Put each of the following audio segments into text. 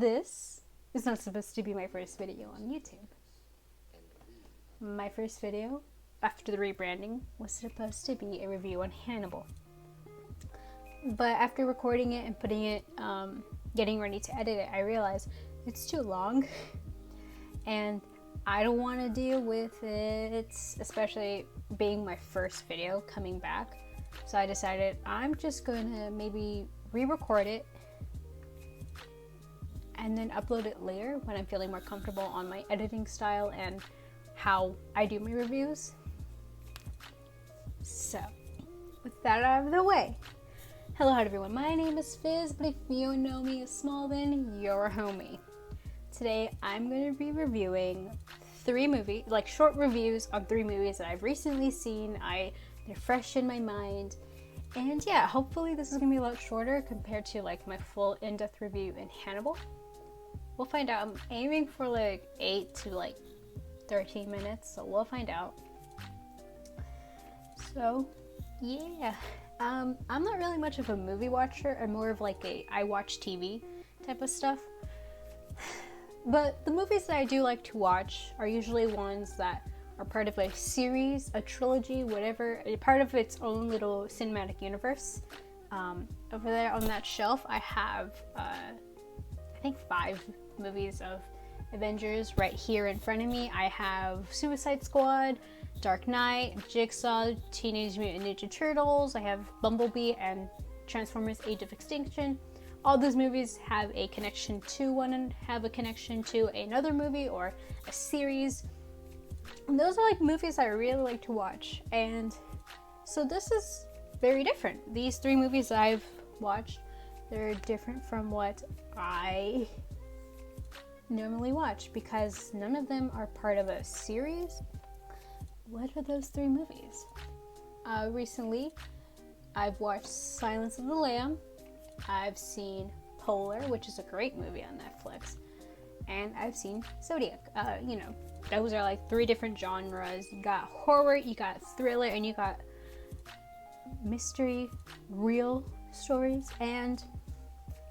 This is not supposed to be my first video on YouTube. My first video, after the rebranding, was supposed to be a review on Hannibal. But after recording it and putting it, getting ready to edit it, I realized it's too long. And I don't want to deal with it, especially being my first video coming back. So I decided I'm just going to maybe re-record it and then upload it later when I'm feeling more comfortable on my editing style and how I do my reviews. So, with that out of the way, hello everyone, my name is Fizz, but if you don't know me as Small, then you're a homie. Today I'm going to be reviewing short reviews on 3 movies that I've recently seen. They're fresh in my mind. And yeah, hopefully this is going to be a lot shorter compared to my full in-depth review in Hannibal. We'll find out. I'm aiming for 8 to 13 minutes, so we'll find out. So, yeah. I'm not really much of a movie watcher. I'm more of I watch TV type of stuff. But the movies that I do like to watch are usually ones that are part of a series, a trilogy, whatever, a part of its own little cinematic universe. Over there on that shelf, I have, I think 5 movies of Avengers right here in front of me. I have Suicide Squad, Dark Knight, Jigsaw, Teenage Mutant Ninja Turtles. I have Bumblebee and Transformers: Age of Extinction. All those movies have a connection to one and have a connection to another movie or a series. And those are movies I really like to watch. And so this is very different. These 3 movies that I've watched, they're different from what I normally watch because none of them are part of a series. What are those 3 movies? Recently, I've watched Silence of the Lamb. I've seen Polar, which is a great movie on Netflix. And I've seen Zodiac. Those are 3 different genres. You got horror, you got thriller, and you got mystery, real stories. And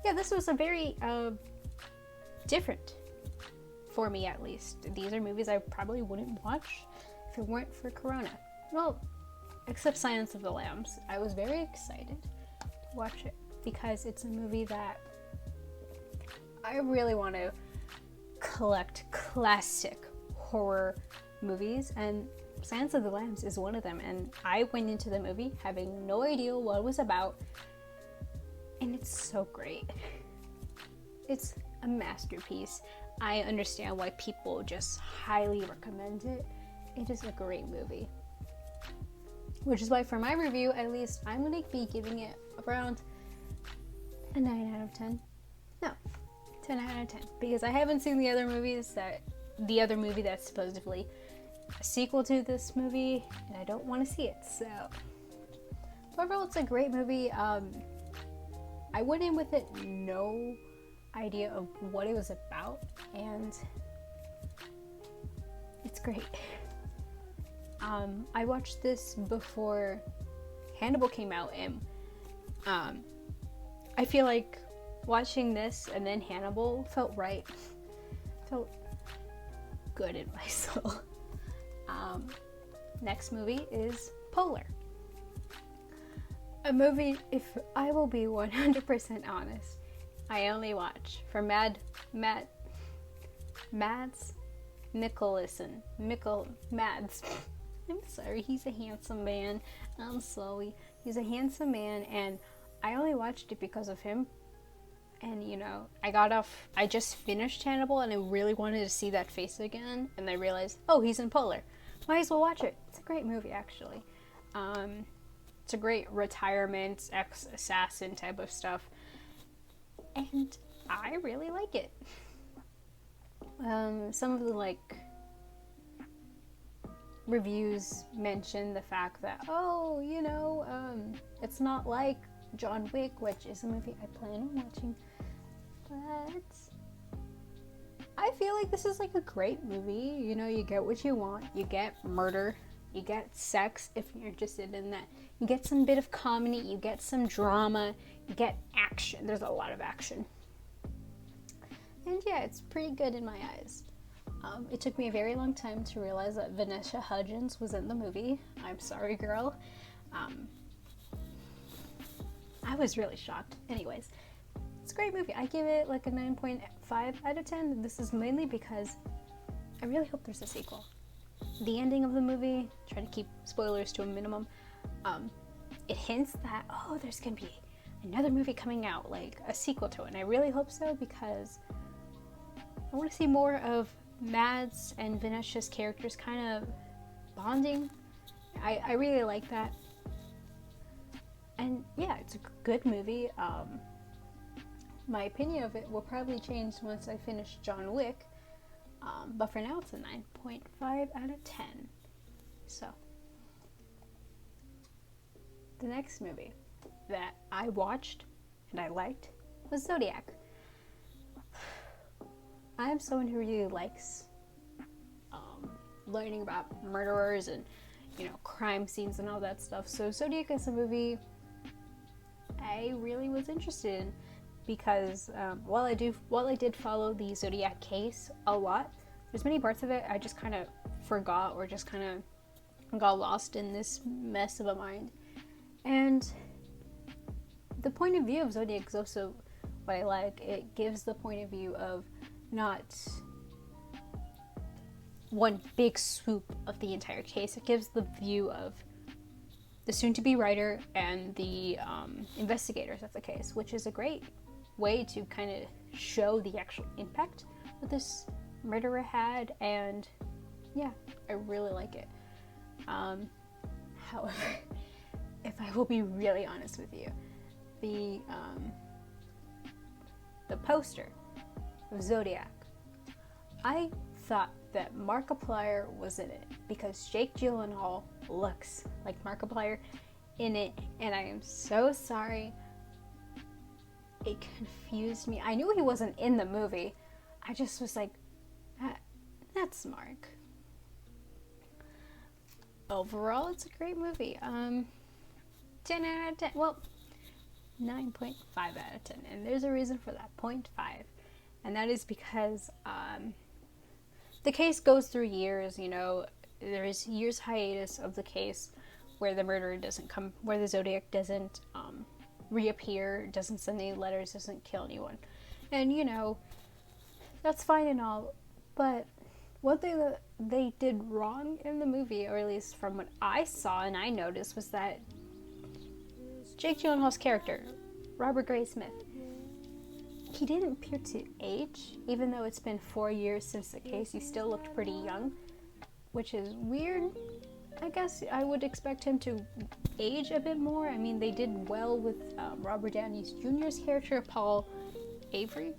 yeah, this was a very different, for me at least. These are movies I probably wouldn't watch if it weren't for Corona. Well, except Silence of the Lambs. I was very excited to watch it because it's a movie that I really want to collect classic horror movies, and Silence of the Lambs is one of them. And I went into the movie having no idea what it was about, and it's so great. It's a masterpiece. I understand why people just highly recommend it. It is a great movie. Which is why for my review, at least, I'm going to be giving it around a 9 out of 10. No, 10 out of 10. Because I haven't seen the other movie that's supposedly a sequel to this movie, and I don't want to see it. So, overall, it's a great movie. I went in with it no idea of what it was about, and it's great. I watched this before Hannibal came out, and I feel like watching this and then Hannibal felt right. Felt good in my soul. Next movie is Polar. A movie, if I will be 100% honest, I only watch for Mads Mikkelsen. Mads. I'm sorry, he's a handsome man. I'm sorry. He's a handsome man, and I only watched it because of him. And I just finished Hannibal, and I really wanted to see that face again, and I realized, oh, he's in Polar. Might as well watch it. It's a great movie, actually. It's a great retirement, ex-assassin type of stuff. And I really like it. Some of the reviews mention the fact that it's not like John Wick, which is a movie I plan on watching, but I feel like this is a great movie. You get what you want. You get murder, you get sex if you're interested in that, you get some bit of comedy, you get some drama, you get action. There's a lot of action. And yeah, it's pretty good in my eyes. It took me a very long time to realize that Vanessa Hudgens was in the movie. I'm sorry, girl. I was really shocked. Anyways, it's a great movie. I give it like a 9.5 out of 10. This is mainly because I really hope there's a sequel. The ending of the movie, trying to keep spoilers to a minimum, it hints that, oh, there's gonna be another movie coming out, like a sequel to it. And I really hope so, because I want to see more of Mads and Vanessa's characters kind of bonding. I really like that. And yeah, it's a good movie. My opinion of it will probably change once I finish John Wick. But for now, it's a 9.5 out of 10. So, the next movie that I watched and I liked was Zodiac. I am someone who really likes learning about murderers and, crime scenes and all that stuff. So Zodiac is a movie I really was interested in, because while I did follow the Zodiac case a lot, there's many parts of it I just kind of forgot, or just kind of got lost in this mess of a mind. And the point of view of Zodiac is also what I like. It gives the point of view of not one big swoop of the entire case. It gives the view of the soon-to-be writer and the investigators of the case, which is a great way to kind of show the actual impact that this murderer had. And yeah, I really like it. However, if I will be really honest with you, the poster of Zodiac, I thought that Markiplier was in it, because Jake Gyllenhaal looks like Markiplier in it, and I am so sorry. It confused me. I knew he wasn't in the movie. I just was like, that's Mark. Overall, it's a great movie. 10 out of 10. Well, 9.5 out of 10. And there's a reason for that, 0.5. And that is because the case goes through years, there is years hiatus of the case where the murderer doesn't come, where the Zodiac doesn't reappear, doesn't send any letters, doesn't kill anyone. And, that's fine and all, but one thing that they did wrong in the movie, or at least from what I saw and I noticed, was that Jake Gyllenhaal's character, Robert Gray Smith, he didn't appear to age. Even though it's been 4 years since the case, he still looked pretty young, which is weird. I guess I would expect him to age a bit more. I mean, they did well with Robert Downey Jr.'s character, Paul Avery.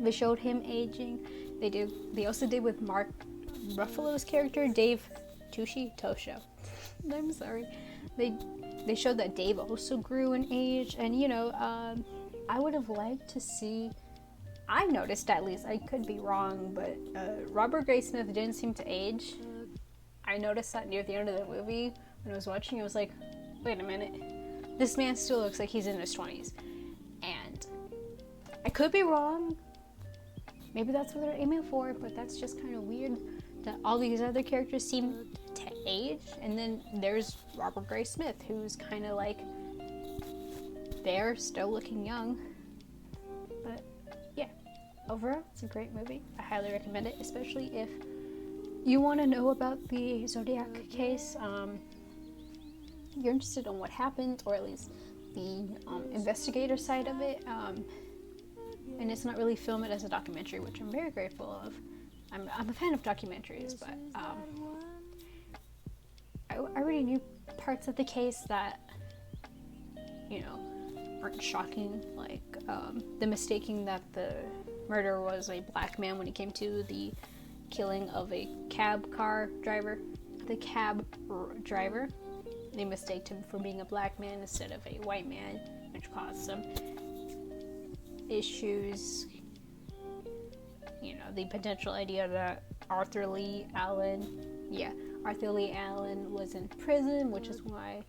They showed him aging. They also did with Mark Ruffalo's character, Dave Tosho. I'm sorry. They showed that Dave also grew in age, and I would have liked to see, I noticed, at least, I could be wrong, but Robert Gray Smith didn't seem to age. I noticed that near the end of the movie when I was watching. I was like, wait a minute, this man still looks like he's in his 20s. And I could be wrong. Maybe that's what they're aiming for, but that's just kind of weird that all these other characters seem to age, and then there's Robert Gray Smith, who's kind of like there, still looking young. But yeah, overall, it's a great movie. I highly recommend it, especially if you want to know about the Zodiac case. You're interested in what happened, or at least the investigator side of it, and it's not really filmed as a documentary, which I'm very grateful of. I'm a fan of documentaries, but I already knew parts of the case that, aren't shocking, like the mistaking that the murderer was a black man when it came to the killing of a cab driver. They mistaked him for being a black man instead of a white man, which caused some issues. The potential idea that Arthur Lee Allen was in prison, which is why,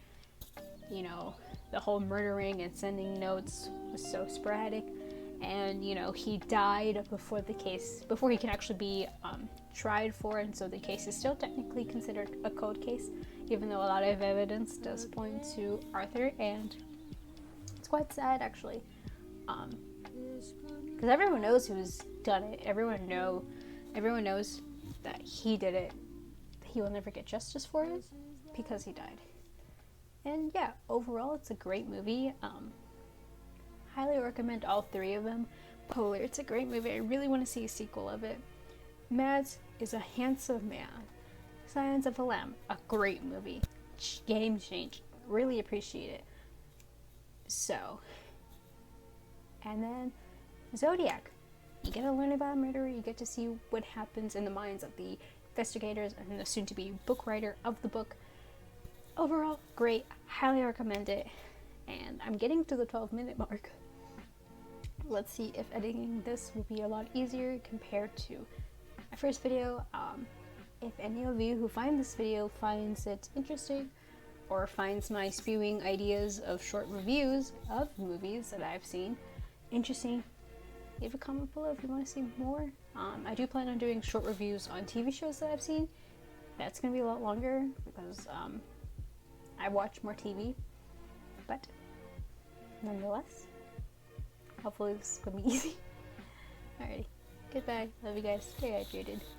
the whole murdering and sending notes was so sporadic. and you know, he died before he can actually be tried for, and so the case is still technically considered a cold case, even though a lot of evidence does point to Arthur. And it's quite sad, actually, because everyone knows who's done it. Everyone knows that he did it. He will never get justice for it because he died. And yeah, overall, it's a great movie. Highly recommend all three of them. Polar, it's a great movie. I really want to see a sequel of it. Mads is a handsome man. Silence of the Lamb, a great movie. Game changing. Really appreciate it. So, and then Zodiac. You get to learn about a murderer. You get to see what happens in the minds of the investigators and the soon-to-be book writer of the book. Overall, great. Highly recommend it. And I'm getting to the 12-minute mark. Let's see if editing this will be a lot easier compared to my first video. If any of you who find this video finds it interesting, or finds my spewing ideas of short reviews of movies that I've seen interesting, leave a comment below if you want to see more. I do plan on doing short reviews on TV shows that I've seen. That's going to be a lot longer because I watch more TV. But nonetheless, hopefully this is going to be easy. Alrighty, goodbye. Love you guys. Stay hydrated.